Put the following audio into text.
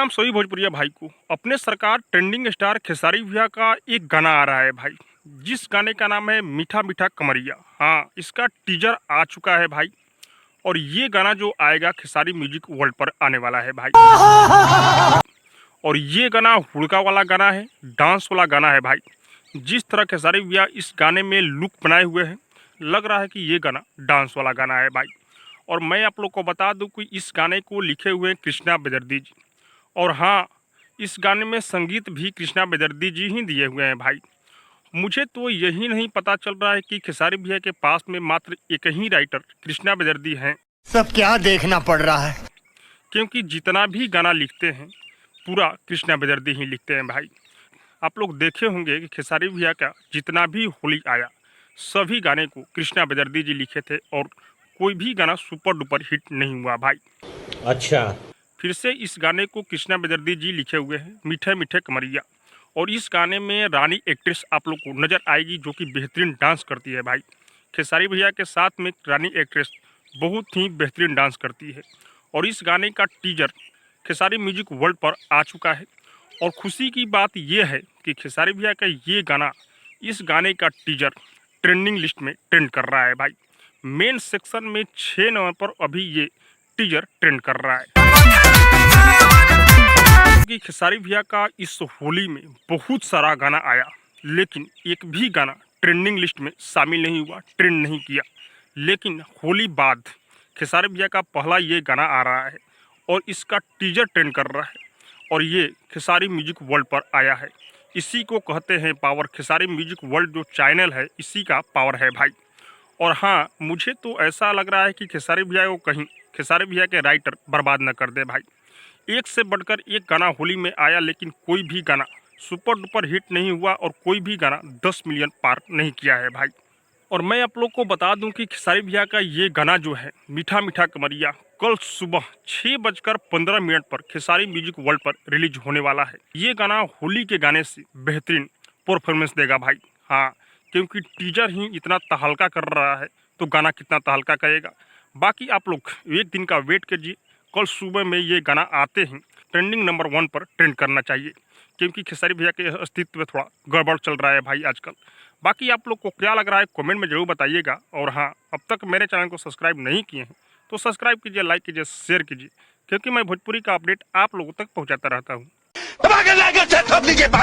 प्रणाम सभी भोजपुरिया भाई को। अपने सरकार ट्रेंडिंग स्टार खेसारी भैया का एक गाना आ रहा है भाई, जिस गाने का नाम है मीठा मीठा कमरिया। हाँ, इसका टीजर आ चुका है भाई, और ये गाना जो आएगा खेसारी म्यूजिक वर्ल्ड पर आने वाला है भाई। और ये गाना हुड़का वाला गाना है, डांस वाला गाना है भाई। जिस तरह खेसारी भैया इस गाने में लुक बनाए हुए हैं, लग रहा है कि ये गाना डांस वाला गाना है भाई। और मैं आप लोग को बता दूं कि इस गाने को लिखे हुए हैं कृष्णा बेदर्दी जी। और हाँ, इस गाने में संगीत भी कृष्णा बेदर्दी जी ही दिए हुए हैं भाई। मुझे तो यही नहीं पता चल रहा है कि खेसारी भैया के पास में मात्र एक ही राइटर कृष्णा बेदर्दी हैं। सब क्या देखना पड़ रहा है, क्योंकि जितना भी गाना लिखते हैं पूरा कृष्णा बेदर्दी ही लिखते हैं भाई। आप लोग देखे होंगे कि खेसारी भैया का जितना भी होली आया, सभी गाने को कृष्णा बेदर्दी जी लिखे थे, और कोई भी गाना सुपर डुपर हिट नहीं हुआ भाई। अच्छा, फिर से इस गाने को कृष्णा बेदर्दी जी लिखे हुए हैं, मीठे मीठे कमरिया। और इस गाने में रानी एक्ट्रेस आप लोग को नज़र आएगी, जो कि बेहतरीन डांस करती है भाई। खेसारी भैया के साथ में रानी एक्ट्रेस बहुत ही बेहतरीन डांस करती है। और इस गाने का टीजर खेसारी म्यूजिक वर्ल्ड पर आ चुका है। और खुशी की बात यह है कि खेसारी भैया का ये गाना, इस गाने का टीजर ट्रेंडिंग लिस्ट में ट्रेंड कर रहा है भाई। मेन सेक्शन में 6 नवंबर पर अभी ये टीजर ट्रेंड कर रहा है। कि खेसारी भैया का इस होली में बहुत सारा गाना आया, लेकिन एक भी गाना ट्रेंडिंग लिस्ट में शामिल नहीं हुआ, ट्रेंड नहीं किया। लेकिन होली बाद खेसारी भैया का पहला ये गाना आ रहा है, और इसका टीजर ट्रेंड कर रहा है, और ये खेसारी म्यूजिक वर्ल्ड पर आया है। इसी को कहते हैं पावर। खेसारी म्यूजिक वर्ल्ड जो चैनल है, इसी का पावर है भाई। और हाँ, मुझे तो ऐसा लग रहा है कि खेसारी भैया को कहीं खेसारी भैया के राइटर बर्बाद न कर दे भाई। एक से बढ़कर एक गाना होली में आया, लेकिन कोई भी गाना सुपर डुपर हिट नहीं हुआ, और कोई भी गाना 10 मिलियन पार नहीं किया है भाई। और मैं आप लोग को बता दूं कि खेसारी भैया का ये गाना जो है मीठा मीठा कमरिया, कल सुबह 6:15 पर खेसारी म्यूजिक वर्ल्ड पर रिलीज होने वाला है। ये गाना होली के गाने से बेहतरीन परफॉर्मेंस देगा भाई। हाँ, क्योंकि टीजर ही इतना तहलका कर रहा है, तो गाना कितना तहलका करेगा। बाकी आप लोग एक दिन का वेट कीजिए, कल सुबह में ये गाना आते ही ट्रेंडिंग नंबर 1 पर ट्रेंड करना चाहिए, क्योंकि खेसारी भैया के अस्तित्व में थोड़ा गड़बड़ चल रहा है भाई आजकल। बाकी आप लोग को क्या लग रहा है कमेंट में जरूर बताइएगा। और हाँ, अब तक मेरे चैनल को सब्सक्राइब नहीं किए हैं तो सब्सक्राइब कीजिए, लाइक कीजिए, शेयर कीजिए, क्योंकि मैं भोजपुरी का अपडेट आप लोगों तक पहुँचाता रहता हूँ।